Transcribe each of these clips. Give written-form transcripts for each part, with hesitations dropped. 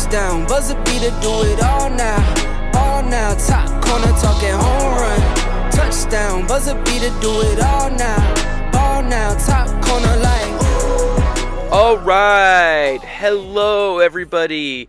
Touchdown, buzzer beater, do it all now. All now, top corner talking home run. Touchdown, buzzer beater, do it all now. All now, top corner like ooh. All right, hello everybody.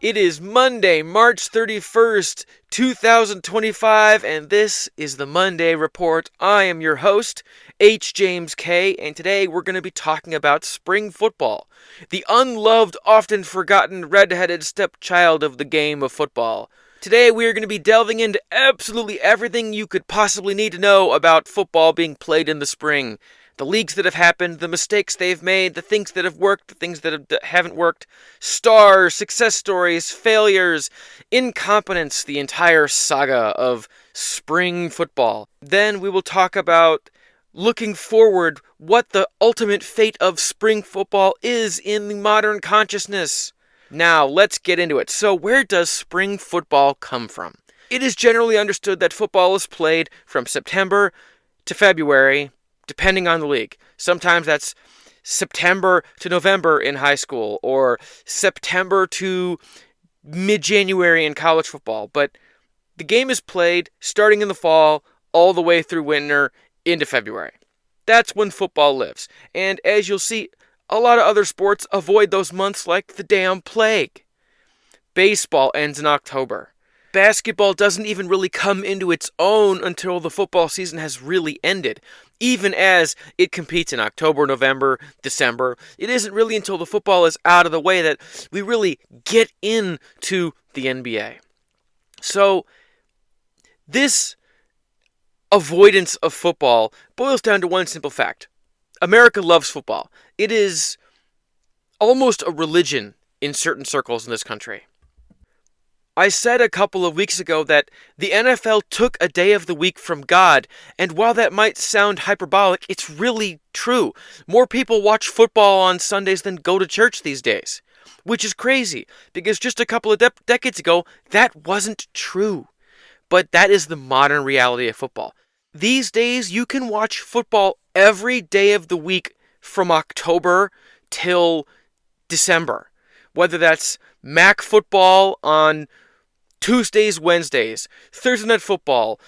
It is Monday, March 31st, 2025, and this is the Monday Report. I am your host, H. James K., and today we're going to be talking about spring football, the unloved, often forgotten, red-headed stepchild of the game of football. Today we are going to be delving into absolutely everything you could possibly need to know about football being played in the spring. The leagues that have happened, the mistakes they've made, the things that have worked, the things that haven't worked, stars, success stories, failures, incompetence, the entire saga of spring football. Then we will talk about looking forward, what the ultimate fate of spring football is in the modern consciousness. Now, let's get into it. So, where does spring football come from? It is generally understood that football is played from September to February, depending on the league. Sometimes that's September to November in high school, or September to mid-January in college football. But the game is played starting in the fall, all the way through winter into February. That's when football lives. And as you'll see, a lot of other sports avoid those months like the damn plague. Baseball ends in October. Basketball doesn't even really come into its own until the football season has really ended. Even as it competes in October, November, December, it isn't really until the football is out of the way that we really get into the NBA. So, this avoidance of football boils down to one simple fact. America loves football. It is almost a religion in certain circles in this country. I said a couple of weeks ago that the NFL took a day of the week from God, and while that might sound hyperbolic, it's really true. More people watch football on Sundays than go to church these days, which is crazy, because just a couple of decades ago, that wasn't true. But that is the modern reality of football. These days, you can watch football every day of the week from October till December. Whether that's MAC football on Tuesdays, Wednesdays, Thursday night football,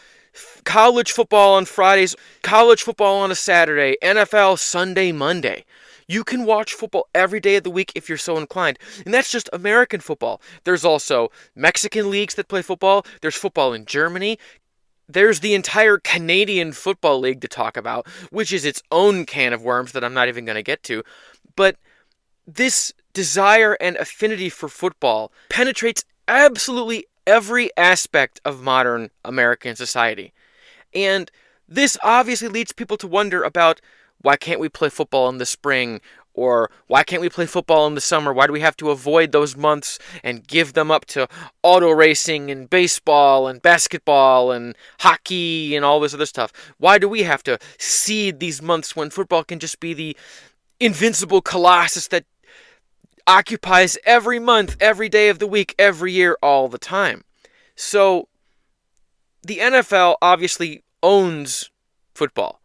college football on Fridays, college football on a Saturday, NFL Sunday, Monday. You can watch football every day of the week if you're so inclined. And that's just American football. There's also Mexican leagues that play football. There's football in Germany. There's the entire Canadian Football League to talk about, which is its own can of worms that I'm not even going to get to. But this desire and affinity for football penetrates absolutely every aspect of modern American society. And this obviously leads people to wonder about, why can't we play football in the spring? Or why can't we play football in the summer? Why do we have to avoid those months and give them up to auto racing and baseball and basketball and hockey and all this other stuff? Why do we have to cede these months when football can just be the invincible colossus that occupies every month, every day of the week, every year, all the time? So, the NFL obviously owns football.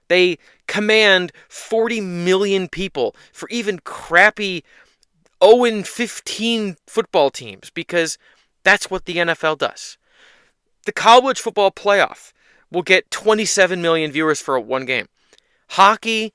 They command 40 million people for even crappy 0-15 football teams, because that's what the NFL does. The college football playoff will get 27 million viewers for one game. Hockey,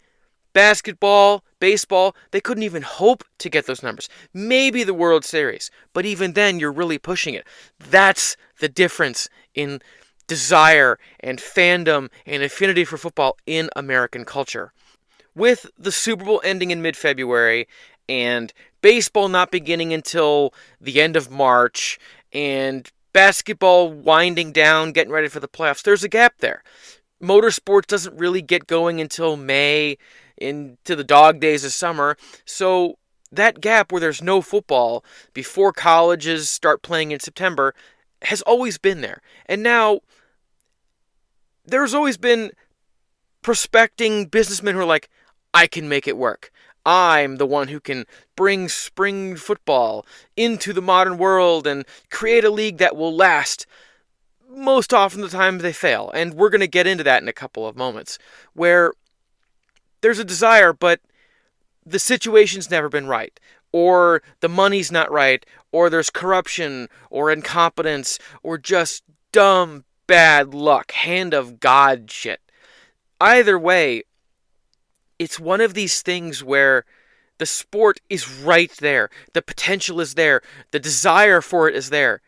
basketball, baseball, they couldn't even hope to get those numbers. Maybe the World Series, but even then you're really pushing it. That's the difference in desire and fandom and affinity for football in American culture. With the Super Bowl ending in mid-February and baseball not beginning until the end of March and basketball winding down, getting ready for the playoffs, there's a gap there. Motorsports doesn't really get going until May, into the dog days of summer. So that gap where there's no football before colleges start playing in September has always been there. And now there's always been prospecting businessmen who are like, I can make it work. I'm the one who can bring spring football into the modern world and create a league that will last. Most often the time they fail, and we're going to get into that in a couple of moments, where there's a desire, but the situation's never been right. or the money's not right, or there's corruption, or incompetence, or just dumb, bad luck, hand of God shit. Either way, it's one of these things where the sport is right there, the potential is there, the desire for it is there,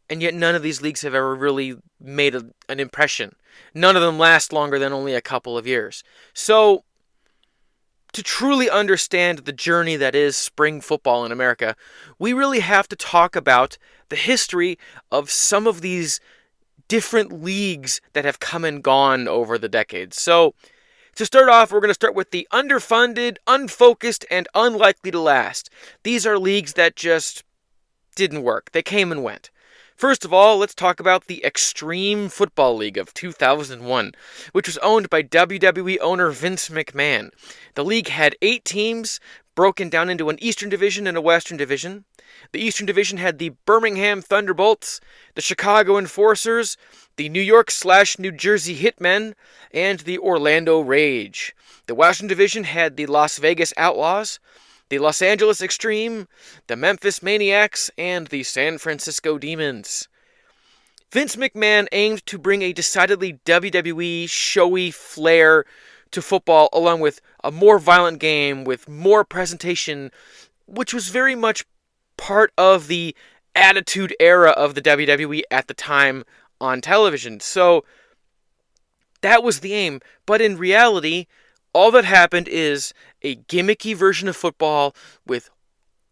and yet none of these leagues have ever really made an impression. None of them last longer than only a couple of years. So, to truly understand the journey that is spring football in America, we really have to talk about the history of some of these different leagues that have come and gone over the decades. So, to start off, we're going to start with the underfunded, unfocused, and unlikely to last. These are leagues that just didn't work. They came and went. First of all, let's talk about the Extreme Football League of 2001, which was owned by WWE owner Vince McMahon. The league had 8 teams, broken down into an Eastern Division and a Western Division. The Eastern Division had the Birmingham Thunderbolts, the Chicago Enforcers, the New York/New Jersey Hitmen, and the Orlando Rage. The Western Division had the Las Vegas Outlaws, the Los Angeles Extreme, the Memphis Maniacs, and the San Francisco Demons. Vince McMahon aimed to bring a decidedly WWE showy flair to football, along with a more violent game with more presentation, which was very much part of the attitude era of the WWE at the time on television. So that was the aim, but in reality, all that happened is a gimmicky version of football with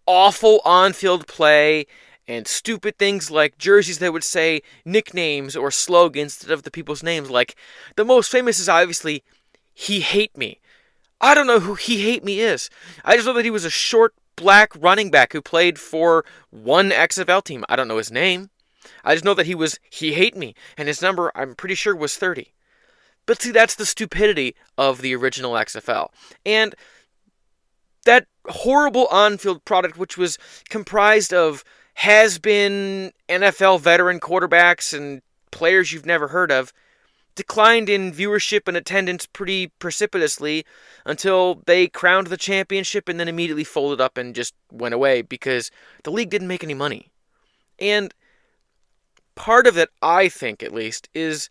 awful on-field play and stupid things like jerseys that would say nicknames or slogans instead of the people's names. Like, the most famous is obviously, "He Hate Me." I don't know who He Hate Me is. I just know that he was a short black running back who played for one XFL team. I don't know his name. I just know that He Hate Me, and his number, I'm pretty sure, was 30. But see, that's the stupidity of the original XFL. And that horrible on-field product, which was comprised of has-been NFL veteran quarterbacks and players you've never heard of, declined in viewership and attendance pretty precipitously until they crowned the championship and then immediately folded up and just went away because the league didn't make any money. And part of it, I think at least, is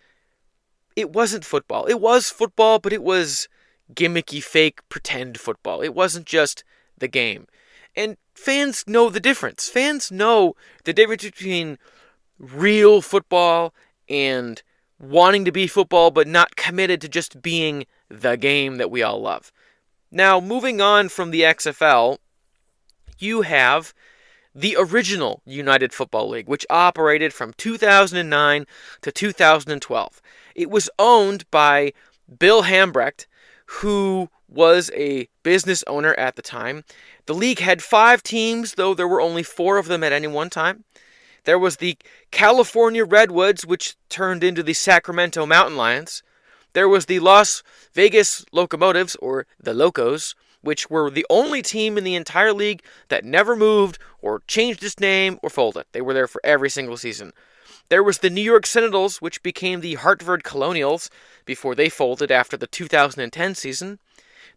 it wasn't football. It was football, but it was gimmicky, fake, pretend football. It wasn't just the game. And fans know the difference. Fans know the difference between real football and wanting to be football, but not committed to just being the game that we all love. Now, moving on from the XFL, you have the original United Football League, which operated from 2009 to 2012. It was owned by Bill Hambrecht, who was a business owner at the time. The league had 5 teams, though there were only 4 of them at any one time. There was the California Redwoods, which turned into the Sacramento Mountain Lions. There was the Las Vegas Locomotives, or the Locos, which were the only team in the entire league that never moved or changed its name or folded. They were there for every single season. There was the New York Sentinels, which became the Hartford Colonials before they folded after the 2010 season.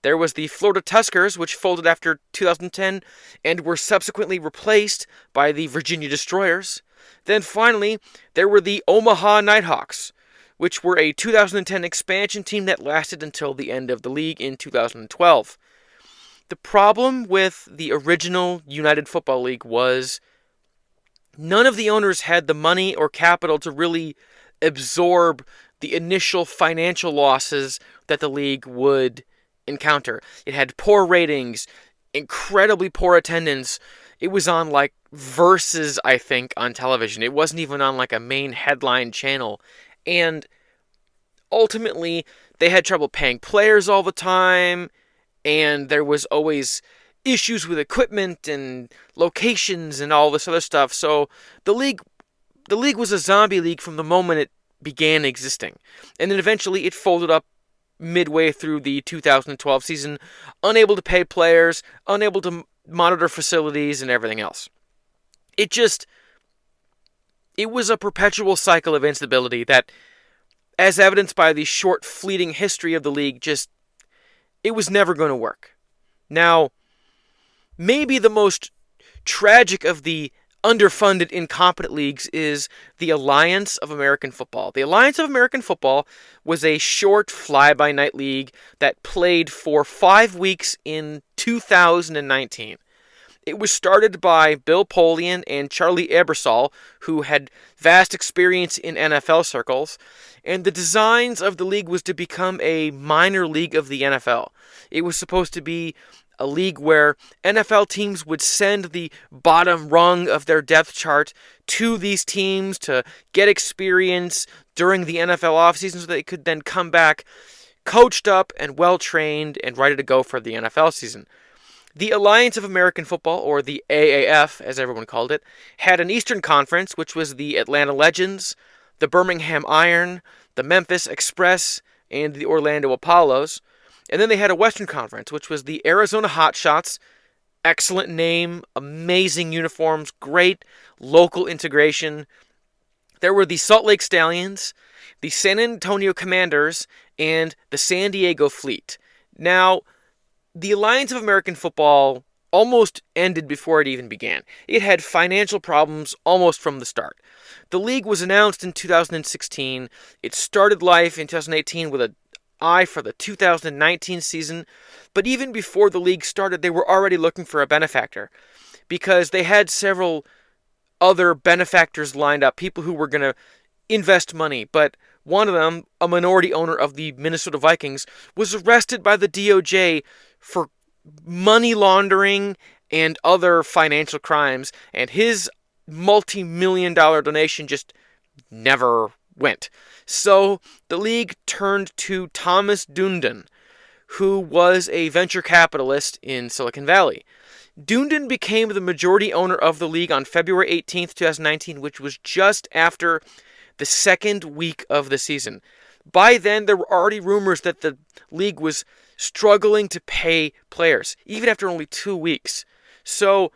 There was the Florida Tuskers, which folded after 2010 and were subsequently replaced by the Virginia Destroyers. Then finally, there were the Omaha Nighthawks, which were a 2010 expansion team that lasted until the end of the league in 2012. The problem with the original United Football League was none of the owners had the money or capital to really absorb the initial financial losses that the league would encounter. It had poor ratings, incredibly poor attendance. It was on like Versus, I think, on television. It wasn't even on like a main headline channel. And ultimately, they had trouble paying players all the time, and there was always issues with equipment and locations and all this other stuff. So the league was a zombie league from the moment it began existing. And then eventually it folded up midway through the 2012 season, unable to pay players, unable to monitor facilities and everything else. It was a perpetual cycle of instability that, as evidenced by the short fleeting history of the league, it was never going to work. Now, maybe the most tragic of the underfunded, incompetent leagues is the Alliance of American Football. The Alliance of American Football was a short fly-by-night league that played for 5 weeks in 2019. It was started by Bill Polian and Charlie Ebersol, who had vast experience in NFL circles, and the designs of the league was to become a minor league of the NFL. It was supposed to be a league where NFL teams would send the bottom rung of their depth chart to these teams to get experience during the NFL offseason so they could then come back coached up and well-trained and ready to go for the NFL season. The Alliance of American Football, or the AAF, as everyone called it, had an Eastern Conference, which was the Atlanta Legends, the Birmingham Iron, the Memphis Express, and the Orlando Apollos. And then they had a Western Conference, which was the Arizona Hotshots. Excellent name, amazing uniforms, great local integration. There were the Salt Lake Stallions, the San Antonio Commanders, and the San Diego Fleet. Now, the Alliance of American Football almost ended before it even began. It had financial problems almost from the start. The league was announced in 2016. It started life in 2018 with an eye for the 2019 season. But even before the league started, they were already looking for a benefactor because they had several other benefactors lined up, people who were going to invest money. But one of them, a minority owner of the Minnesota Vikings, was arrested by the DOJ for money laundering and other financial crimes, and his multi-million-dollar donation just never went. So the league turned to Thomas Dundon, who was a venture capitalist in Silicon Valley. Dundon became the majority owner of the league on February 18th, 2019, which was just after the second week of the season. By then, there were already rumors that the league was struggling to pay players, even after only 2 weeks. So,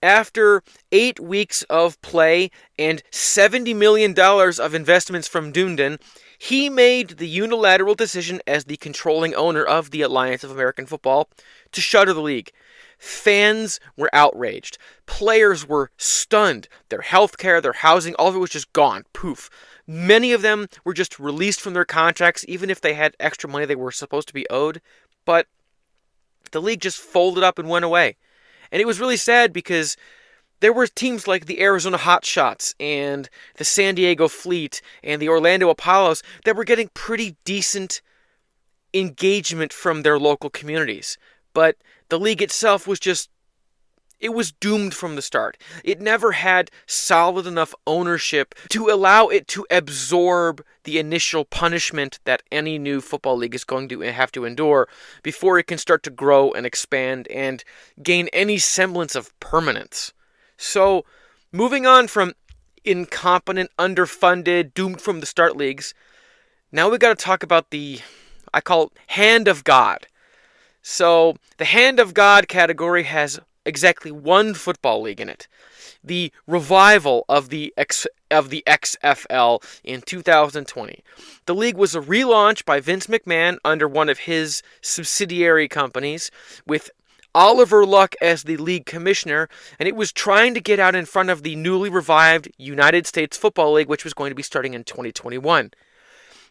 after 8 weeks of play and $70 million of investments from Dundon, he made the unilateral decision as the controlling owner of the Alliance of American Football to shutter the league. Fans were outraged. Players were stunned. Their health care, their housing, all of it was just gone. Poof. Many of them were just released from their contracts, even if they had extra money they were supposed to be owed. But the league just folded up and went away. And it was really sad because there were teams like the Arizona Hotshots and the San Diego Fleet and the Orlando Apollos that were getting pretty decent engagement from their local communities. But the league itself was just, it was doomed from the start. It never had solid enough ownership to allow it to absorb the initial punishment that any new football league is going to have to endure before it can start to grow and expand and gain any semblance of permanence. So, moving on from incompetent, underfunded, doomed from the start leagues, now we got to talk about the, I call it, Hand of God. So, the Hand of God category has exactly one football league in it. The revival of the XFL in 2020. The league was a relaunch by Vince McMahon under one of his subsidiary companies with Oliver Luck as the league commissioner, and it was trying to get out in front of the newly revived United States Football League, which was going to be starting in 2021.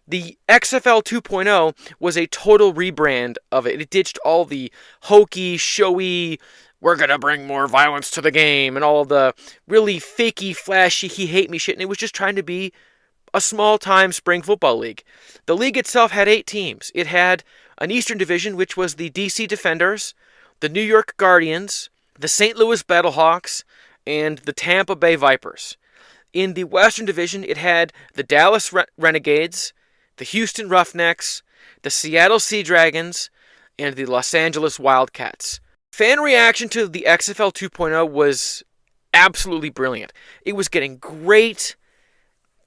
The XFL 2.0 was a total rebrand of it. It ditched all the hokey, showy, we're going to bring more violence to the game, and all the really fakey, flashy, he hate me shit, and it was just trying to be a small-time spring football league. The league itself had 8 teams. It had an Eastern Division, which was the DC Defenders, the New York Guardians, the St. Louis Battlehawks, and the Tampa Bay Vipers. In the Western Division, it had the Dallas Renegades, the Houston Roughnecks, the Seattle Sea Dragons, and the Los Angeles Wildcats. Fan reaction to the XFL 2.0 was absolutely brilliant. It was getting great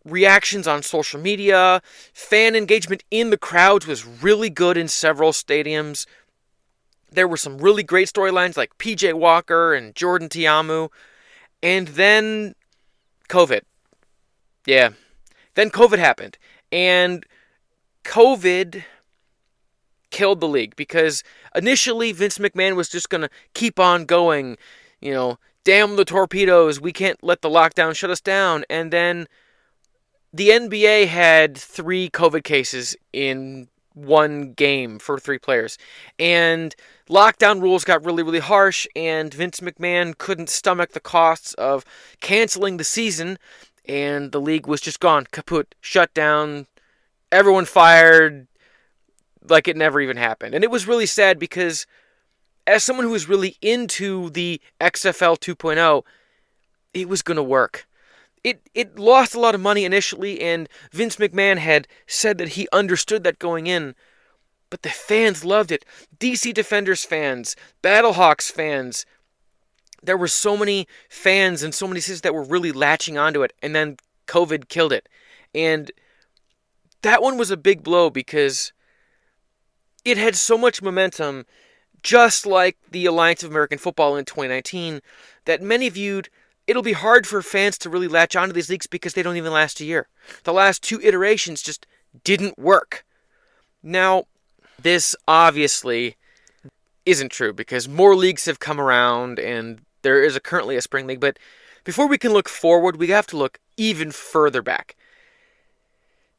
reactions on social media. Fan engagement in the crowds was really good in several stadiums. There were some really great storylines like PJ Walker and Jordan Tiamu. And then COVID. Yeah. Then COVID happened. And COVID killed the league because initially Vince McMahon was just going to keep on going, damn the torpedoes, we can't let the lockdown shut us down. And then the NBA had 3 COVID cases in one game for 3 players. And lockdown rules got really, really harsh, and Vince McMahon couldn't stomach the costs of canceling the season, and the league was just gone, kaput, shut down, everyone fired, like it never even happened. And it was really sad because as someone who was really into the XFL 2.0, it was going to work. It lost a lot of money initially, and Vince McMahon had said that he understood that going in, but the fans loved it. DC Defenders fans, Battlehawks fans, there were so many fans and so many cities that were really latching onto it, and then COVID killed it. And that one was a big blow because it had so much momentum, just like the Alliance of American Football in 2019, that many viewed it'll be hard for fans to really latch onto these leagues because they don't even last a year. The last 2 iterations just didn't work. Now, this obviously isn't true because more leagues have come around and there is currently a spring league, but before we can look forward, we have to look even further back.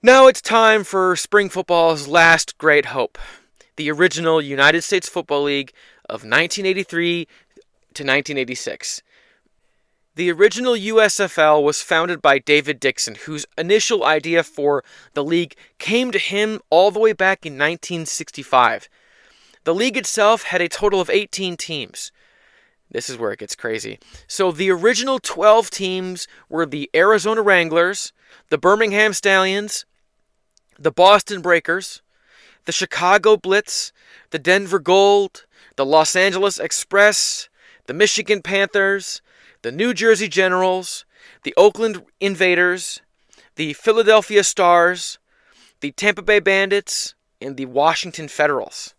Now it's time for spring football's last great hope, the original United States Football League of 1983 to 1986. The original USFL was founded by David Dixon, whose initial idea for the league came to him all the way back in 1965. The league itself had a total of 18 teams. This is where it gets crazy. So the original 12 teams were the Arizona Wranglers, the Birmingham Stallions, the Boston Breakers, the Chicago Blitz, the Denver Gold, the Los Angeles Express, the Michigan Panthers, the New Jersey Generals, the Oakland Invaders, the Philadelphia Stars, the Tampa Bay Bandits, and the Washington Federals.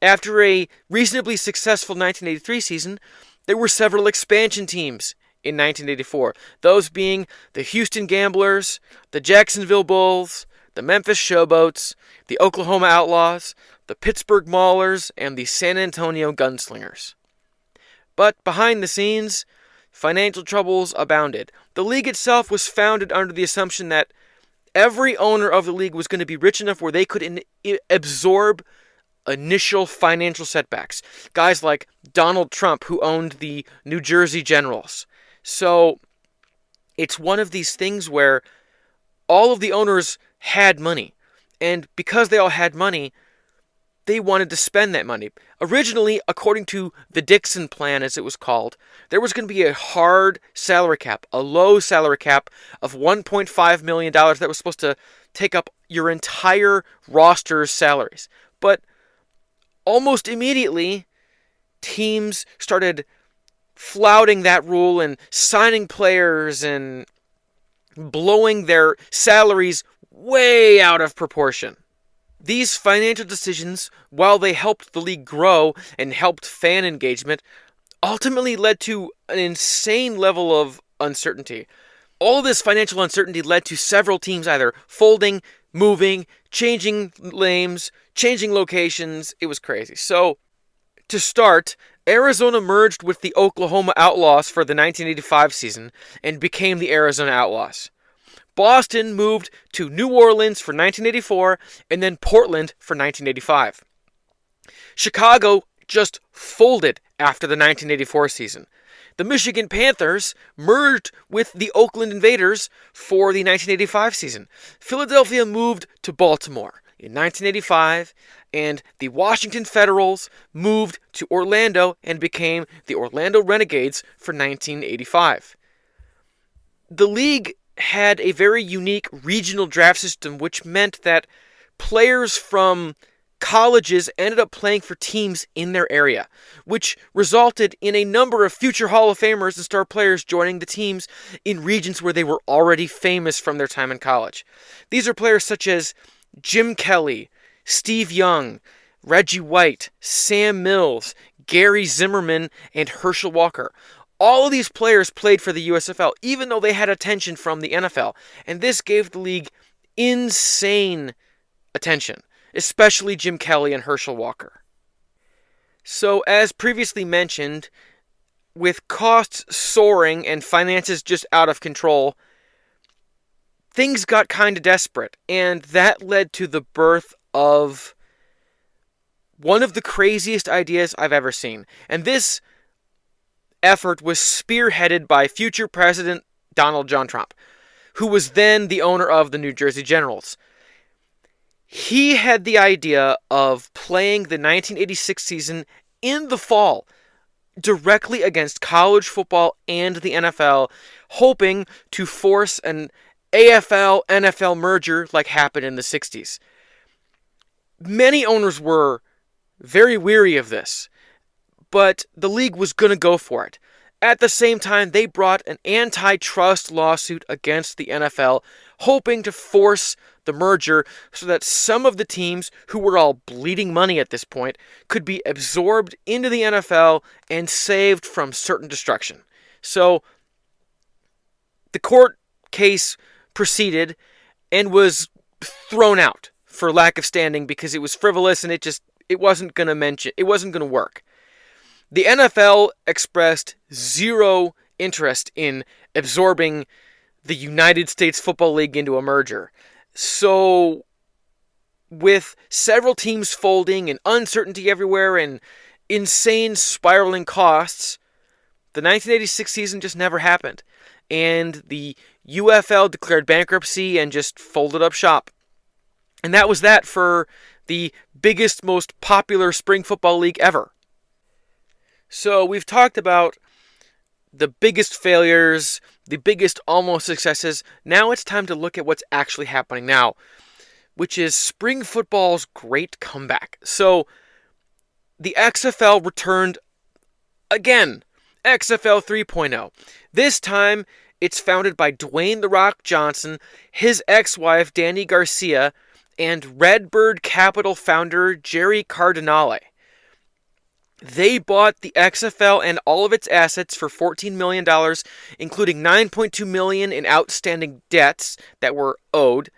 After a reasonably successful 1983 season, there were several expansion teams in 1984, those being the Houston Gamblers, the Jacksonville Bulls, the Memphis Showboats, the Oklahoma Outlaws, the Pittsburgh Maulers, and the San Antonio Gunslingers. But behind the scenes, financial troubles abounded. The league itself was founded under the assumption that every owner of the league was going to be rich enough where they could absorb initial financial setbacks. Guys like Donald Trump, who owned the New Jersey Generals. So it's one of these things where all of the owners had money. And because they all had money, they wanted to spend that money. Originally, according to the Dixon Plan, as it was called, there was going to be a hard salary cap, a low salary cap of $1.5 million that was supposed to take up your entire roster's salaries. But almost immediately, teams started flouting that rule and signing players and blowing their salaries way out of proportion. These financial decisions, while they helped the league grow and helped fan engagement, ultimately led to an insane level of uncertainty. All of this financial uncertainty led to several teams either folding, moving, changing names, changing locations. It was crazy. So, to start, Arizona merged with the Oklahoma Outlaws for the 1985 season and became the Arizona Outlaws. Boston moved to New Orleans for 1984 and then Portland for 1985. Chicago just folded after the 1984 season. The Michigan Panthers merged with the Oakland Invaders for the 1985 season. Philadelphia moved to Baltimore in 1985, and the Washington Federals moved to Orlando and became the Orlando Renegades for 1985. The league had a very unique regional draft system, which meant that players from colleges ended up playing for teams in their area, which resulted in a number of future Hall of Famers and star players joining the teams in regions where they were already famous from their time in college. These are players such as Jim Kelly, Steve Young, Reggie White, Sam Mills, Gary Zimmerman, and Herschel Walker. All of these players played for the USFL, even though they had attention from the NFL. And this gave the league insane attention. especially Jim Kelly and Herschel Walker. So, as previously mentioned, with costs soaring and finances just out of control, things got kind of desperate, and that led to the birth of one of the craziest ideas I've ever seen. And this effort was spearheaded by future President Donald John Trump, who was then the owner of the New Jersey Generals. He had the idea of playing the 1986 season in the fall, directly against college football and the NFL, hoping to force an AFL-NFL merger like happened in the 60s. Many owners were very weary of this, but the league was going to go for it. At the same time, they brought an antitrust lawsuit against the NFL, hoping to force the merger so that some of the teams who were all bleeding money at this point could be absorbed into the NFL and saved from certain destruction. So the court case proceeded and was thrown out for lack of standing because it was frivolous and it wasn't going to work. The NFL expressed zero interest in absorbing the United States Football League into a merger. So, with several teams folding and uncertainty everywhere and insane spiraling costs, the 1986 season just never happened. And the UFL declared bankruptcy and just folded up shop. And that was that for the biggest, most popular spring football league ever. So we've talked about the biggest failures, the biggest almost successes. Now it's time to look at what's actually happening now, which is spring football's great comeback. So the XFL returned again, XFL 3.0. This time it's founded by Dwayne "The Rock" Johnson, his ex-wife Dani Garcia, and Redbird Capital founder Jerry Cardinale. They bought the XFL and all of its assets for $14 million, including $9.2 million in outstanding debts that were owed.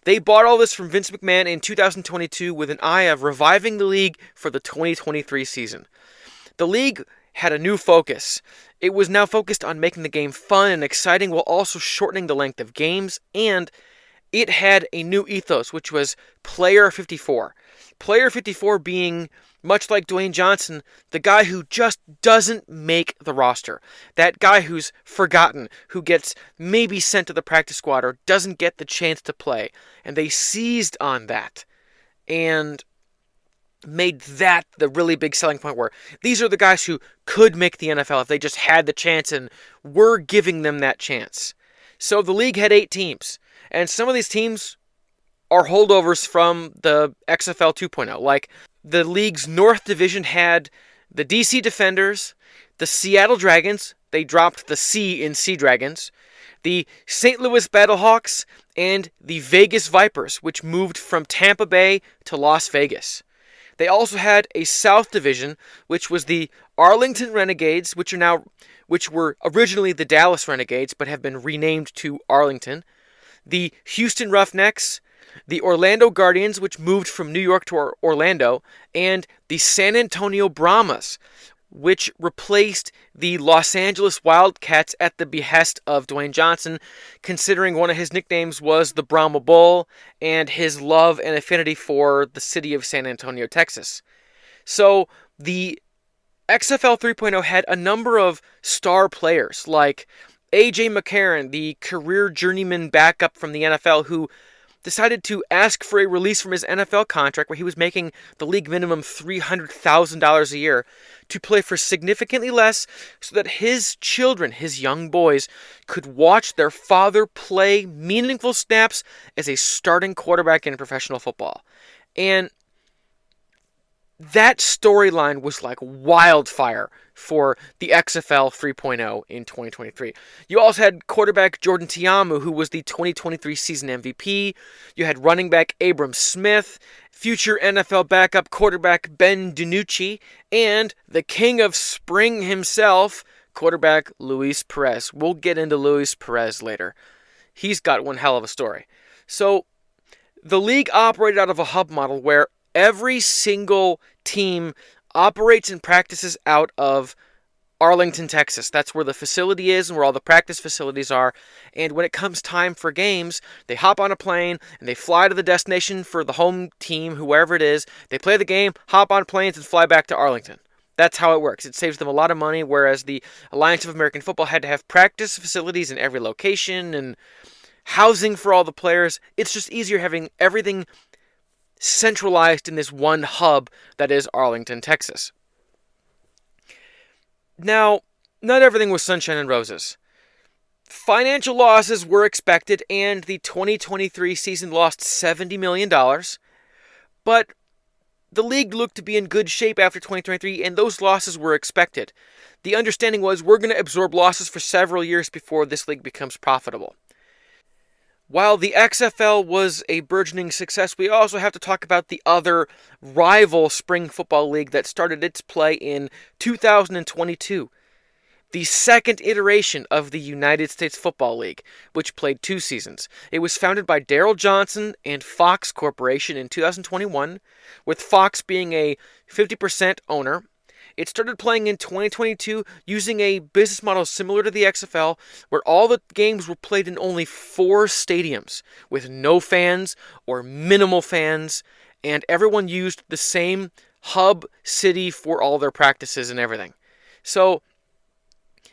They bought all this from Vince McMahon in 2022 with an eye of reviving the league for the 2023 season. The league had a new focus. It was now focused on making the game fun and exciting while also shortening the length of games, and it had a new ethos, which was Player 54. Player 54 being, much like Dwayne Johnson, the guy who just doesn't make the roster. That guy who's forgotten, who gets maybe sent to the practice squad or doesn't get the chance to play. And they seized on that and made that the really big selling point where these are the guys who could make the NFL if they just had the chance, and we're giving them that chance. So the league had 8 teams, and some of these teams are holdovers from the XFL 2.0. Like, the league's North Division had the DC Defenders, the Seattle Dragons, they dropped the C in Sea Dragons, the St. Louis Battlehawks, and the Vegas Vipers, which moved from Tampa Bay to Las Vegas. They also had a South Division, which was the Arlington Renegades, which were originally the Dallas Renegades, but have been renamed to Arlington, the Houston Roughnecks, the Orlando Guardians, which moved from New York to Orlando, and the San Antonio Brahmas, which replaced the Los Angeles Wildcats at the behest of Dwayne Johnson, considering one of his nicknames was the Brahma Bull and his love and affinity for the city of San Antonio, Texas. So the XFL 3.0 had a number of star players like A.J. McCarron, the career journeyman backup from the NFL, who decided to ask for a release from his NFL contract where he was making the league minimum $300,000 a year to play for significantly less so that his children, his young boys, could watch their father play meaningful snaps as a starting quarterback in professional football. And that storyline was like wildfire for the XFL 3.0 in 2023. You also had quarterback Jordan Tiamu, who was the 2023 season MVP. You had running back Abram Smith, future NFL backup quarterback Ben DiNucci, and the king of spring himself, quarterback Luis Perez. We'll get into Luis Perez later. He's got one hell of a story. So The league operated out of a hub model where every single team operates and practices out of Arlington, Texas. That's where the facility is and where all the practice facilities are. And when it comes time for games, they hop on a plane and they fly to the destination for the home team, whoever it is. They play the game, hop on planes, and fly back to Arlington. That's how it works. It saves them a lot of money, whereas the Alliance of American Football had to have practice facilities in every location and housing for all the players. It's just easier having everything centralized in this one hub that is Arlington, Texas. Now, not everything was sunshine and roses. Financial losses were expected, and the 2023 season lost $70 million. But the league looked to be in good shape after 2023, and those losses were expected. The understanding was we're going to absorb losses for several years before this league becomes profitable. While the XFL was a burgeoning success, we also have to talk about the other rival spring football league that started its play in 2022. The second iteration of the United States Football League, which played 2 seasons. It was founded by Daryl Johnson and Fox Corporation in 2021, with Fox being a 50% owner. It started playing in 2022 using a business model similar to the XFL, where all the games were played in only 4 stadiums, with no fans or minimal fans, and everyone used the same hub city for all their practices and everything. So,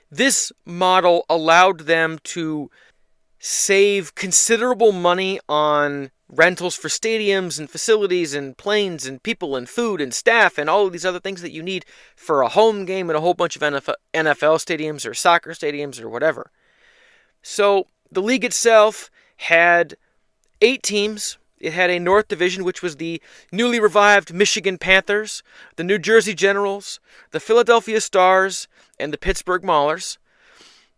this model allowed them to save considerable money on rentals for stadiums and facilities and planes and people and food and staff and all of these other things that you need for a home game and a whole bunch of NFL stadiums or soccer stadiums or whatever. So the league itself had 8 teams. It had a North Division, which was the newly revived Michigan Panthers, the New Jersey Generals, the Philadelphia Stars, and the Pittsburgh Maulers.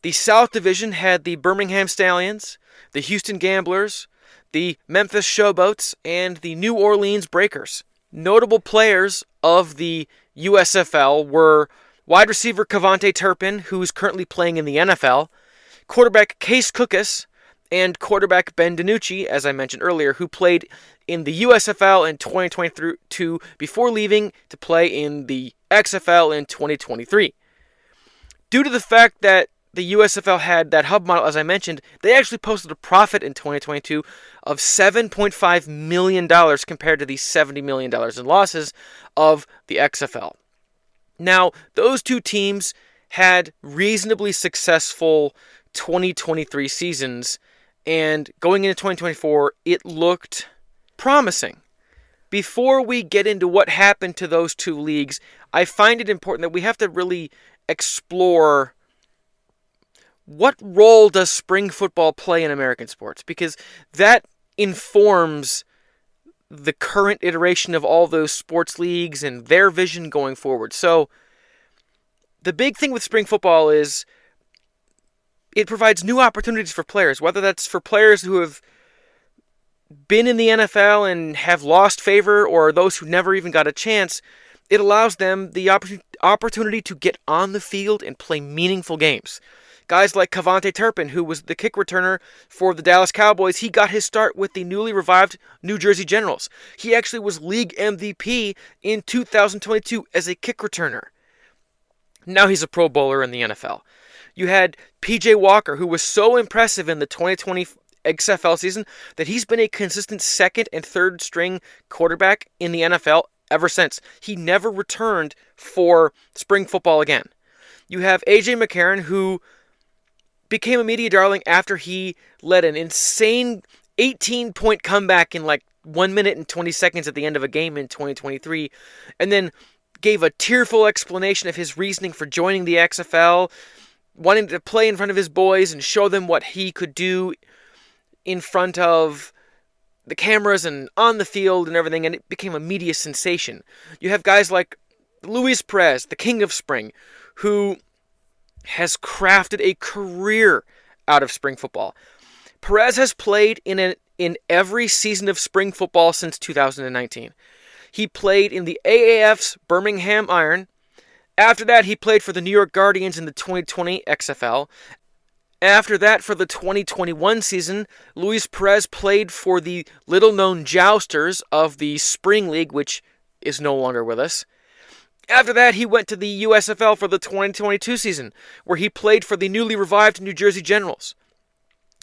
The South Division had the Birmingham Stallions, the Houston Gamblers, the Memphis Showboats, and the New Orleans Breakers. Notable players of the USFL were wide receiver Cavante Turpin, who is currently playing in the NFL, quarterback Case Cookus, and quarterback Ben DiNucci, as I mentioned earlier, who played in the USFL in 2022 before leaving to play in the XFL in 2023. Due to the fact that the USFL had that hub model, as I mentioned, they actually posted a profit in 2022 of $7.5 million compared to the $70 million in losses of the XFL. Now, those 2 teams had reasonably successful 2023 seasons, and going into 2024, it looked promising. Before we get into what happened to those 2 leagues, I find it important that we have to really explore what role does spring football play in American sports, because that informs the current iteration of all those sports leagues and their vision going forward. So the big thing with spring football is it provides new opportunities for players, whether that's for players who have been in the NFL and have lost favor or those who never even got a chance. It allows them the opportunity to get on the field and play meaningful games. Guys like Cavante Turpin, who was the kick returner for the Dallas Cowboys, he got his start with the newly revived New Jersey Generals. He actually was league MVP in 2022 as a kick returner. Now he's a Pro Bowler in the NFL. You had P.J. Walker, who was so impressive in the 2020 XFL season that he's been a consistent second and third string quarterback in the NFL ever since. He never returned for spring football again. You have A.J. McCarron, who became a media darling after he led an insane 18-point comeback in like 1 minute and 20 seconds at the end of a game in 2023, and then gave a tearful explanation of his reasoning for joining the XFL, wanting to play in front of his boys and show them what he could do in front of the cameras and on the field and everything, and it became a media sensation. You have guys like Luis Perez, the king of spring, who has crafted a career out of spring football. Perez has played in every season of spring football since 2019. He played in the AAF's Birmingham Iron. After that, he played for the New York Guardians in the 2020 XFL. After that, for the 2021 season, Luis Perez played for the little-known Jousters of the Spring League, which is no longer with us. After that, he went to the USFL for the 2022 season, where he played for the newly revived New Jersey Generals.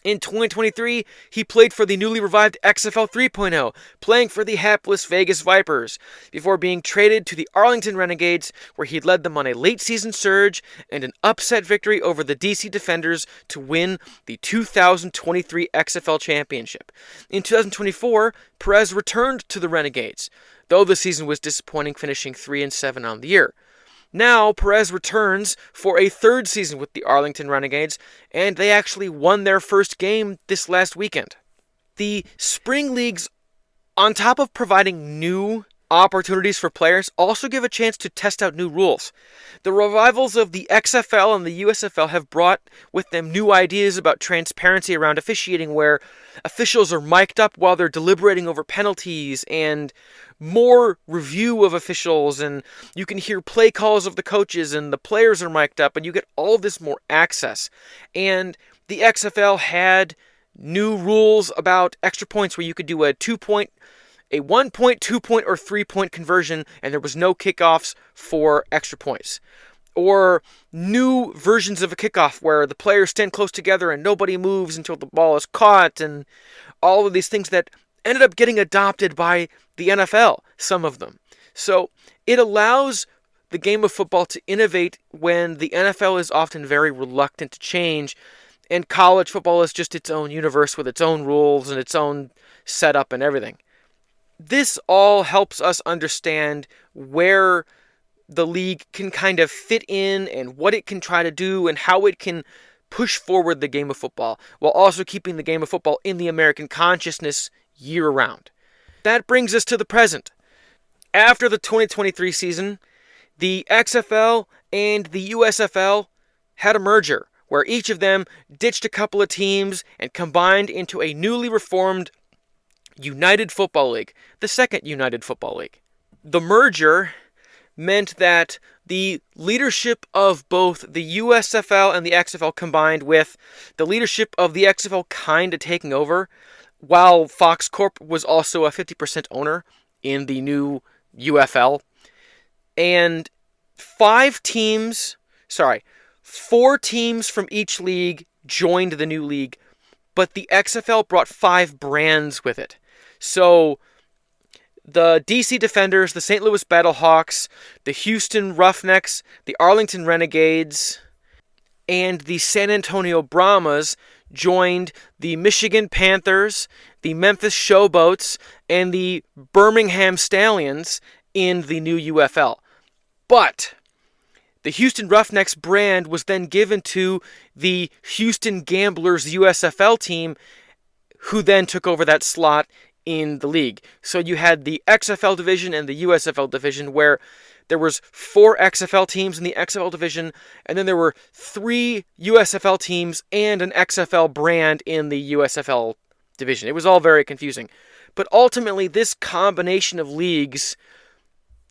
In 2023, he played for the newly revived XFL 3.0, playing for the hapless Vegas Vipers, before being traded to the Arlington Renegades, where he led them on a late-season surge and an upset victory over the DC Defenders to win the 2023 XFL Championship. In 2024, Perez returned to the Renegades, though the season was disappointing, finishing 3-7 on the year. Now, Perez returns for a third season with the Arlington Renegades, and they actually won their first game this last weekend. The Spring Leagues, on top of providing new opportunities for players, also give a chance to test out new rules. The revivals of the XFL and the USFL have brought with them new ideas about transparency around officiating, where officials are mic'd up while they're deliberating over penalties, and more review of officials, and you can hear play calls of the coaches, and the players are mic'd up, and you get all of this more access. And the XFL had new rules about extra points, where you could do a 2-point, a 1-point, 2-point, or 3-point conversion, and there was no kickoffs for extra points. Or new versions of a kickoff where the players stand close together and nobody moves until the ball is caught, and all of these things that ended up getting adopted by the NFL, some of them. So it allows the game of football to innovate when the NFL is often very reluctant to change, and college football is just its own universe with its own rules and its own setup and everything. This all helps us understand where the league can kind of fit in and what it can try to do and how it can push forward the game of football while also keeping the game of football in the American consciousness year-round. That brings us to the present. After the 2023 season, the XFL and the USFL had a merger where each of them ditched a couple of teams and combined into a newly reformed United Football League, the second United Football League. The merger meant that the leadership of both the USFL and the XFL combined with the leadership of the XFL kind of taking over, while Fox Corp was also a 50% owner in the new UFL. And 4 teams from each league joined the new league, but the XFL brought 5 brands with it. So the DC Defenders, the St. Louis Battlehawks, the Houston Roughnecks, the Arlington Renegades, and the San Antonio Brahmas joined the Michigan Panthers, the Memphis Showboats, and the Birmingham Stallions in the new UFL. But the Houston Roughnecks brand was then given to the Houston Gamblers USFL team, who then took over that slot in the league. So you had the XFL division and the USFL division, where there was 4 XFL teams in the XFL division, and then there were 3 USFL teams and an XFL brand in the USFL division. It was all very confusing. But ultimately, this combination of leagues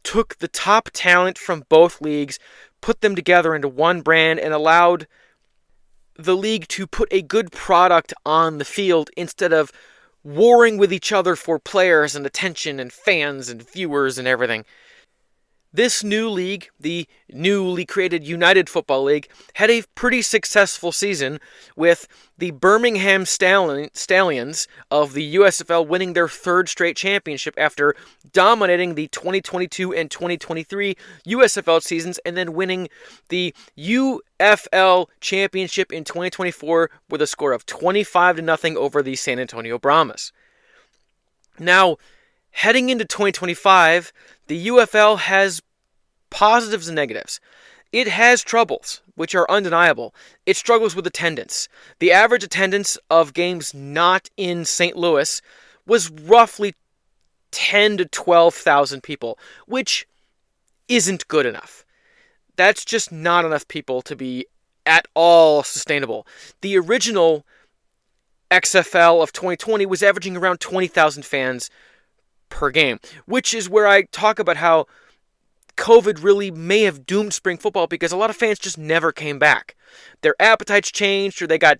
took the top talent from both leagues, put them together into one brand, and allowed the league to put a good product on the field instead of warring with each other for players and attention and fans and viewers and everything. This new league, the newly created United Football League, had a pretty successful season, with the Birmingham Stallions of the USFL winning their 3rd straight championship after dominating the 2022 and 2023 USFL seasons, and then winning the UFL championship in 2024 with a score of 25-0 over the San Antonio Brahmas. Now, heading into 2025, the UFL has positives and negatives. It has troubles, which are undeniable. It struggles with attendance. The average attendance of games not in St. Louis was roughly 10 to 12,000 people, which isn't good enough. That's just not enough people to be at all sustainable. The original XFL of 2020 was averaging around 20,000 fans per game, which is where I talk about how COVID really may have doomed spring football because a lot of fans just never came back. Their appetites changed, or they got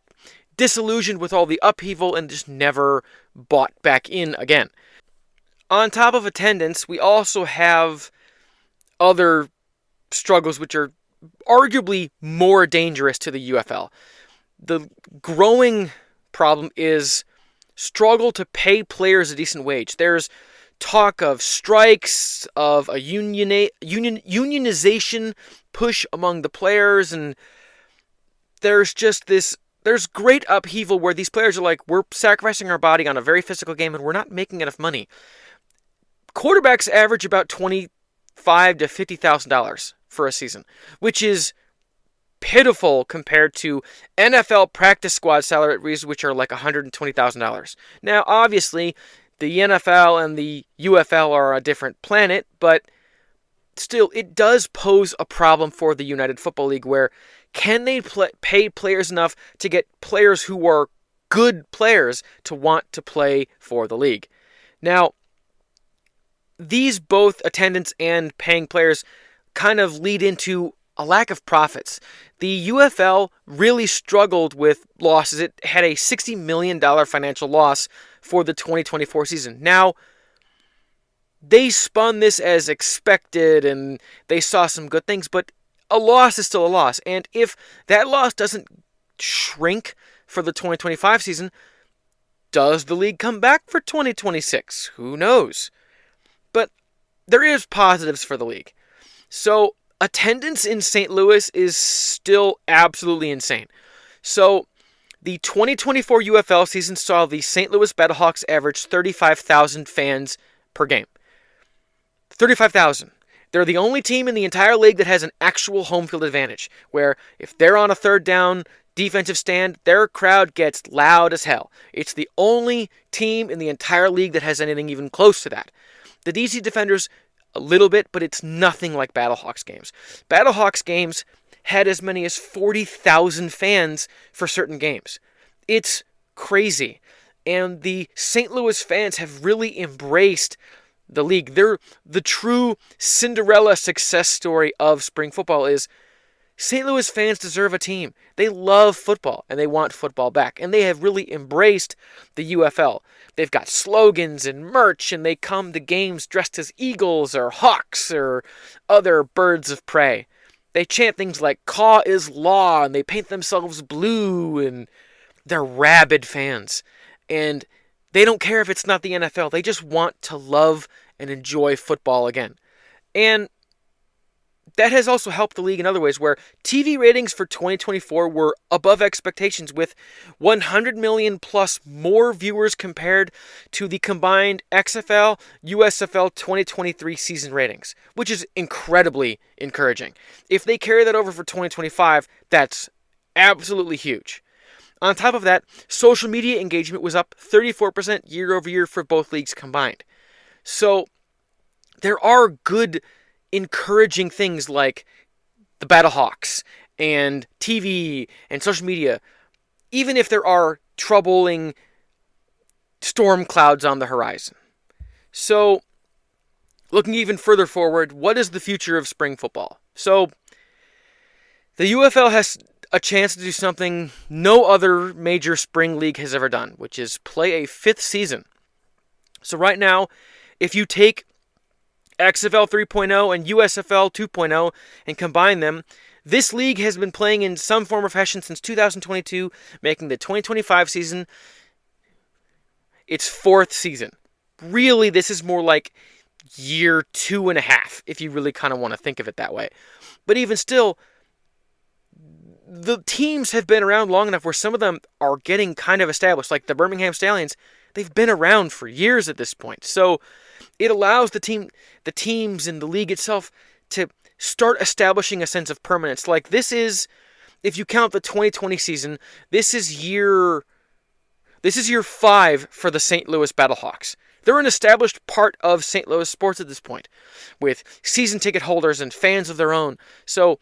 disillusioned with all the upheaval and just never bought back in again. On top of attendance, we also have other struggles which are arguably more dangerous to the UFL. The growing problem is struggle to pay players a decent wage. There's talk of strikes, of a unionization push among the players, and there's great upheaval where these players are like, we're sacrificing our body on a very physical game and we're not making enough money. Quarterbacks average about $25,000 to $50,000 for a season, which is pitiful compared to NFL practice squad salaries, which are like $120,000. Now, obviously, the NFL and the UFL are a different planet, but still, it does pose a problem for the United Football League where can they pay players enough to get players who are good players to want to play for the league? Now, these both attendance and paying players kind of lead into a lack of profits. The UFL really struggled with losses. It had a $60 million financial loss for the 2024 season. Now, they spun this as expected and they saw some good things, but a loss is still a loss. And if that loss doesn't shrink for the 2025 season, does the league come back for 2026? Who knows? But there is positives for the league. So attendance in St. Louis is still absolutely insane. So the 2024 UFL season saw the St. Louis Battlehawks average 35,000 fans per game. 35,000. They're the only team in the entire league that has an actual home field advantage, where if they're on a third down defensive stand, their crowd gets loud as hell. It's the only team in the entire league that has anything even close to that. The DC Defenders, a little bit, but it's nothing like Battlehawks games. Battlehawks games had as many as 40,000 fans for certain games. It's crazy. And the St. Louis fans have really embraced the league. They're the true Cinderella success story of spring football is St. Louis fans deserve a team. They love football, and they want football back. And they have really embraced the UFL. They've got slogans and merch, and they come to games dressed as eagles or hawks or other birds of prey. They chant things like, "Caw is law," and they paint themselves blue, and they're rabid fans. And they don't care if it's not the NFL. They just want to love and enjoy football again. And that has also helped the league in other ways, where TV ratings for 2024 were above expectations with 100 million plus more viewers compared to the combined XFL, USFL 2023 season ratings, which is incredibly encouraging. If they carry that over for 2025, that's absolutely huge. On top of that, social media engagement was up 34% year over year for both leagues combined. So there are good, encouraging things like the Battlehawks and TV and social media, even if there are troubling storm clouds on the horizon. So, looking even further forward, what is the future of spring football? So, the UFL has a chance to do something no other major spring league has ever done, which is play a fifth season. So right now, if you take XFL 3.0 and USFL 2.0 and combine them, this league has been playing in some form or fashion since 2022, making the 2025 season its fourth season. Really, this is more like year 2.5, if you really kind of want to think of it that way. But even still, the teams have been around long enough where some of them are getting kind of established, like the Birmingham Stallions. They've been around for years at this point. So it allows the teams and the league itself to start establishing a sense of permanence. Like this is, if you count the 2020 season, this is year 5 for the St. Louis Battlehawks. They're an established part of St. Louis sports at this point, with season ticket holders and fans of their own. So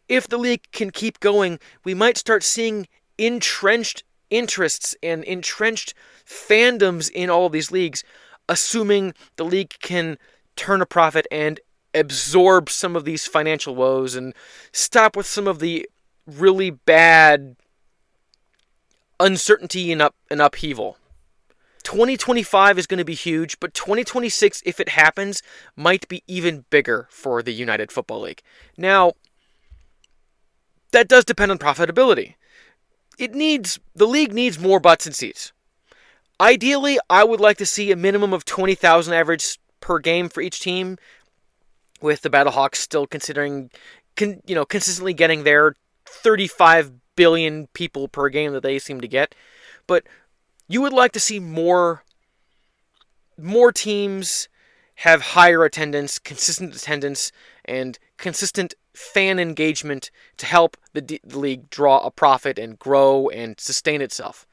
if the league can keep going, we might start seeing entrenched interests and entrenched fandoms in all of these leagues, assuming the league can turn a profit and absorb some of these financial woes and stop with some of the really bad uncertainty and upheaval. 2025 is going to be huge, but 2026, if it happens, might be even bigger for the United Football League. Now, that does depend on profitability. The league needs more butts and seats. Ideally, I would like to see a minimum of 20,000 average per game for each team, with the Battlehawks still consistently getting their 35 billion people per game that they seem to get. But you would like to see more teams have higher attendance, consistent attendance, and consistent fan engagement to help the league draw a profit and grow and sustain itself.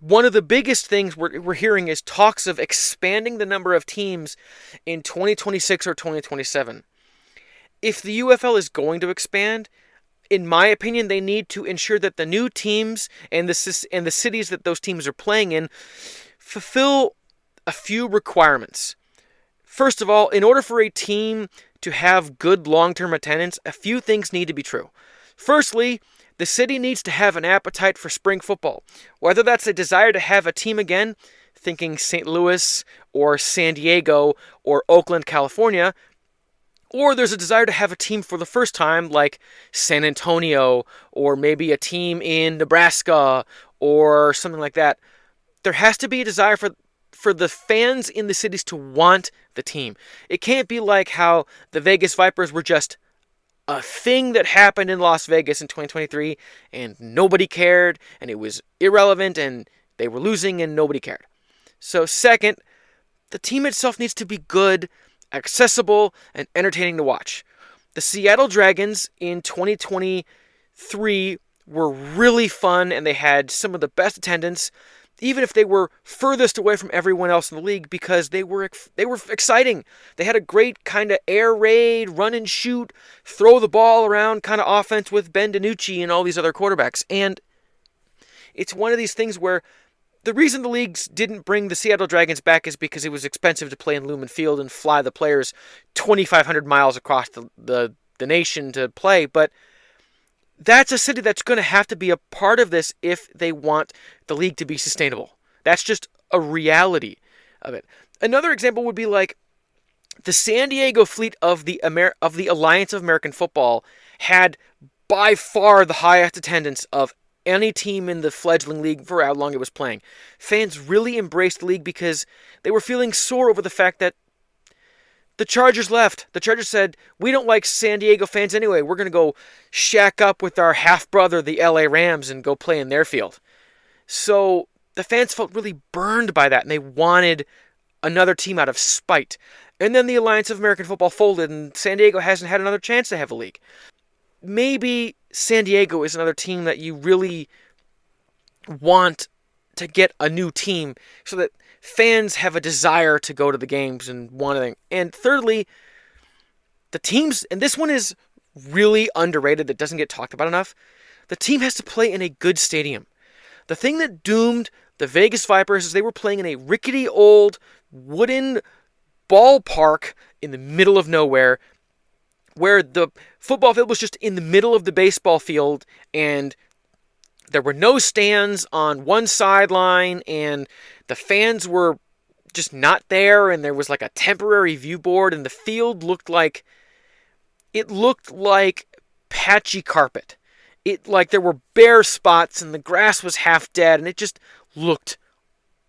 One of the biggest things we're hearing is talks of expanding the number of teams in 2026 or 2027. If the UFL is going to expand, in my opinion, they need to ensure that the new teams and the cities that those teams are playing in fulfill a few requirements. First of all, in order for a team to have good long-term attendance, a few things need to be true. Firstly, the city needs to have an appetite for spring football. Whether that's a desire to have a team again, thinking St. Louis or San Diego or Oakland, California, or there's a desire to have a team for the first time like San Antonio or maybe a team in Nebraska or something like that. There has to be a desire for the fans in the cities to want the team. It can't be like how the Vegas Vipers were just a thing that happened in Las Vegas in 2023 and nobody cared and it was irrelevant and they were losing and nobody cared. So second, the team itself needs to be good, accessible, and entertaining to watch. The Seattle Dragons in 2023 were really fun and they had some of the best attendance, even if they were furthest away from everyone else in the league, because they were exciting. They had a great kind of air raid, run and shoot, throw the ball around kind of offense with Ben DiNucci and all these other quarterbacks. And it's one of these things where the reason the leagues didn't bring the Seattle Dragons back is because it was expensive to play in Lumen Field and fly the players 2,500 miles across the nation to play. But that's a city that's going to have to be a part of this if they want the league to be sustainable. That's just a reality of it. Another example would be like the San Diego fleet of the Alliance of American Football had by far the highest attendance of any team in the fledgling league for how long it was playing. Fans really embraced the league because they were feeling sore over the fact that the Chargers left. The Chargers said, we don't like San Diego fans anyway. We're going to go shack up with our half-brother, the LA Rams, and go play in their field. So the fans felt really burned by that, and they wanted another team out of spite. And then the Alliance of American Football folded, and San Diego hasn't had another chance to have a league. Maybe San Diego is another team that you really want to get a new team so that fans have a desire to go to the games and want to. And thirdly, the teams, and this one is really underrated that doesn't get talked about enough, the team has to play in a good stadium. The thing that doomed the Vegas Vipers is they were playing in a rickety old wooden ballpark in the middle of nowhere where the football field was just in the middle of the baseball field and there were no stands on one sideline and the fans were just not there and there was like a temporary view board and the field looked like patchy carpet. Like there were bare spots and the grass was half dead and it just looked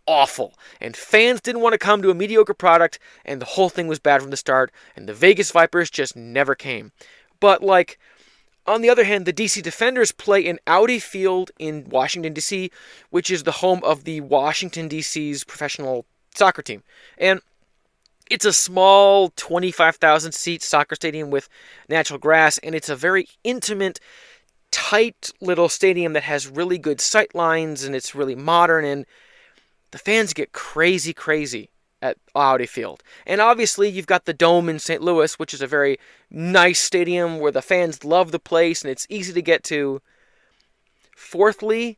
awful. And fans didn't want to come to a mediocre product and the whole thing was bad from the start and the Vegas Vipers just never came. But like, on the other hand, the DC Defenders play in Audi Field in Washington, D.C., which is the home of the Washington, D.C.'s professional soccer team. And it's a small 25,000-seat soccer stadium with natural grass, and it's a very intimate, tight little stadium that has really good sight lines, and it's really modern, and the fans get crazy at Audi Field. And obviously, you've got the Dome in St. Louis, which is a very nice stadium where the fans love the place and it's easy to get to. Fourthly,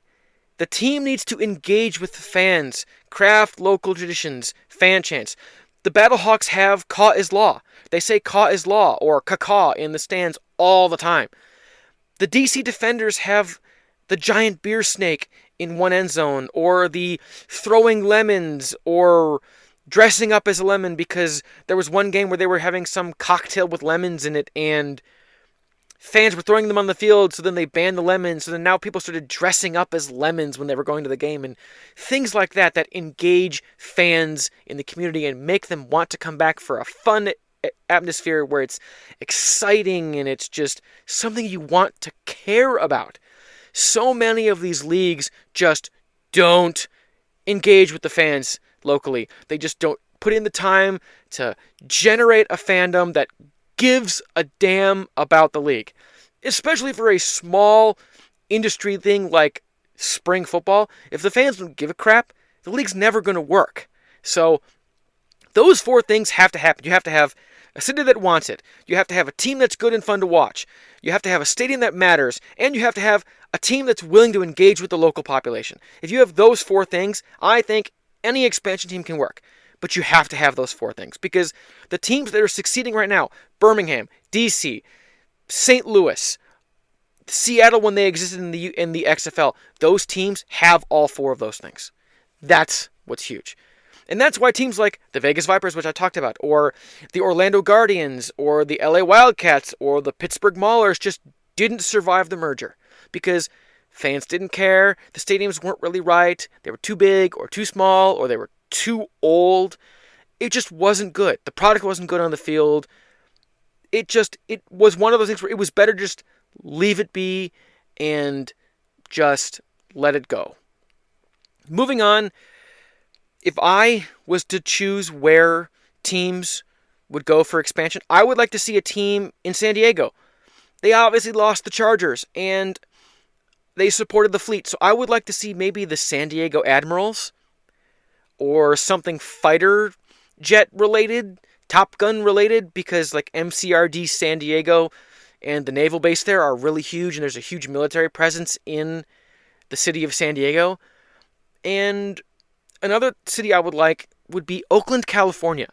the team needs to engage with the fans, craft local traditions, fan chants. The Battlehawks have "caw is law." They say "caw is law" or "caw" in the stands all the time. The DC Defenders have the giant beer snake in one end zone, or the throwing lemons, or dressing up as a lemon, because there was one game where they were having some cocktail with lemons in it, and fans were throwing them on the field, so then they banned the lemons, so then now people started dressing up as lemons when they were going to the game, and things like that that engage fans in the community and make them want to come back for a fun atmosphere where it's exciting and it's just something you want to care about. So many of these leagues just don't engage with the fans locally. They just don't put in the time to generate a fandom that gives a damn about the league. Especially for a small industry thing like spring football. If the fans don't give a crap, the league's never going to work. So those four things have to happen. You have to have a city that wants it. You have to have a team that's good and fun to watch. You have to have a stadium that matters. And you have to have a team that's willing to engage with the local population. If you have those four things, I think any expansion team can work. But you have to have those four things. Because the teams that are succeeding right now, Birmingham, DC, St. Louis, Seattle when they existed in the XFL, those teams have all four of those things. That's what's huge. And that's why teams like the Vegas Vipers, which I talked about, or the Orlando Guardians, or the LA Wildcats, or the Pittsburgh Maulers just didn't survive the merger. Because fans didn't care, the stadiums weren't really right, they were too big or too small, or they were too old. It just wasn't good. The product wasn't good on the field. It was one of those things where it was better just leave it be and just let it go. Moving on, if I was to choose where teams would go for expansion, I would like to see a team in San Diego. They obviously lost the Chargers, and they supported the fleet, so I would like to see maybe the San Diego Admirals, or something fighter jet related, Top Gun related, because like MCRD San Diego and the naval base there are really huge, and there's a huge military presence in the city of San Diego. And another city I would like would be Oakland, California.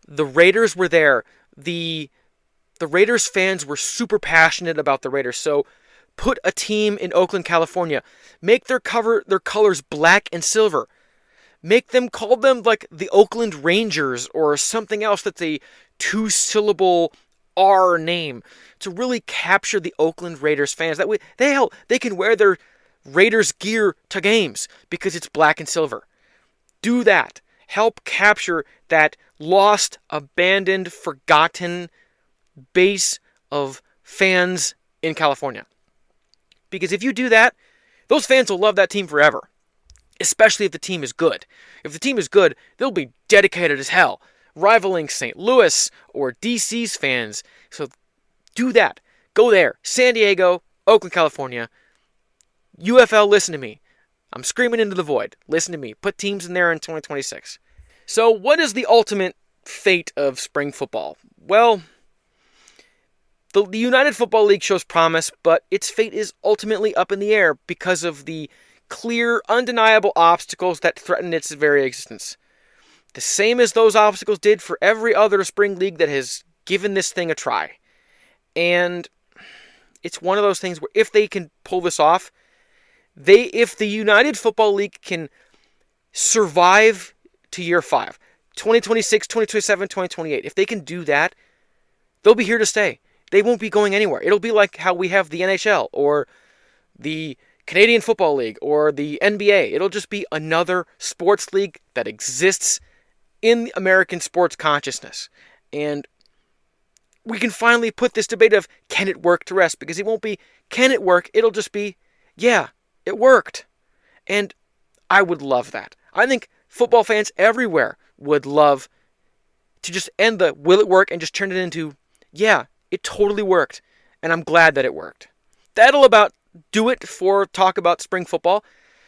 The Raiders were there. The Raiders fans were super passionate about the Raiders, so put a team in Oakland, California. Make their colors black and silver. Call them like the Oakland Rangers or something else that's a 2-syllable R name to really capture the Oakland Raiders fans. That way, they can wear their Raiders gear to games because it's black and silver. Do that. Help capture that lost, abandoned, forgotten base of fans in California. Because if you do that, those fans will love that team forever. Especially if the team is good. If the team is good, they'll be dedicated as hell, rivaling St. Louis or DC's fans. So do that. Go there. San Diego, Oakland, California. UFL, listen to me. I'm screaming into the void. Listen to me. Put teams in there in 2026. So what is the ultimate fate of spring football? Well, the United Football League shows promise, but its fate is ultimately up in the air because of the clear, undeniable obstacles that threaten its very existence. The same as those obstacles did for every other spring league that has given this thing a try. And it's one of those things where if they can pull this off, if the United Football League can survive to year 5, 2026, 2027, 2028, if they can do that, they'll be here to stay. They won't be going anywhere. It'll be like how we have the NHL or the Canadian Football League or the NBA. It'll just be another sports league that exists in the American sports consciousness. And we can finally put this debate of can it work to rest, because it won't be can it work, it'll just be yeah, it worked. And I would love that. I think football fans everywhere would love to just end the will it work and just turn it into yeah, it totally worked. And I'm glad that it worked. That'll about do it for talk about spring football.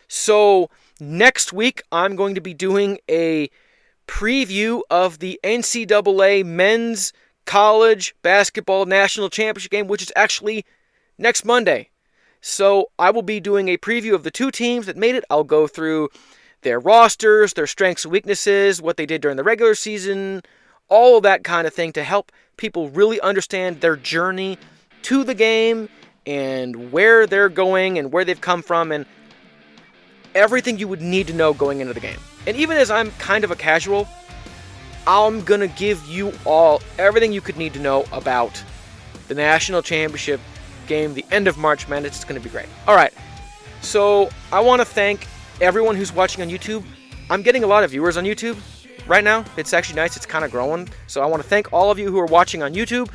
So next week I'm going to be doing a preview of the NCAA men's college basketball national championship game, which is actually next Monday. So I will be doing a preview of the two teams that made it. I'll go through their rosters, their strengths and weaknesses, what they did during the regular season, all of that kind of thing to help people really understand their journey to the game and where they're going and where they've come from and everything you would need to know going into the game. And even as I'm kind of a casual, I'm going to give you all everything you could need to know about the National Championship game, the end of March Madness. It's going to be great. All right, so I want to thank everyone who's watching on YouTube. I'm getting a lot of viewers on YouTube right now. It's actually nice. It's kind of growing. So I want to thank all of you who are watching on YouTube.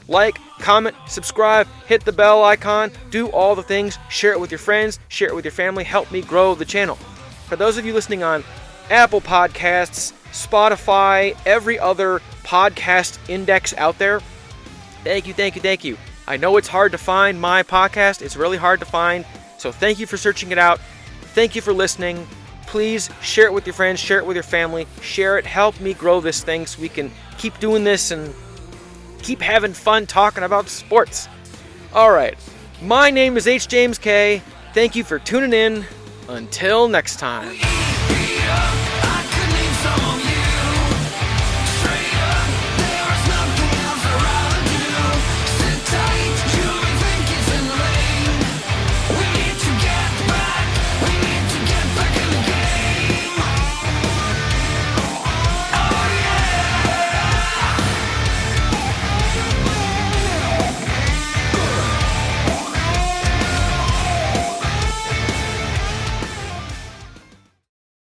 Like, comment, subscribe, hit the bell icon, do all the things, share it with your friends, share it with your family, help me grow the channel. For those of you listening on Apple Podcasts, Spotify, every other podcast index out there, thank you. I know it's hard to find my podcast. It's really hard to find. So thank you for searching it out. Thank you for listening. Please share it with your friends, share it with your family, share it, help me grow this thing so we can keep doing this and keep having fun talking about sports. All right, my name is H. James K. Thank you for tuning in. Until next time.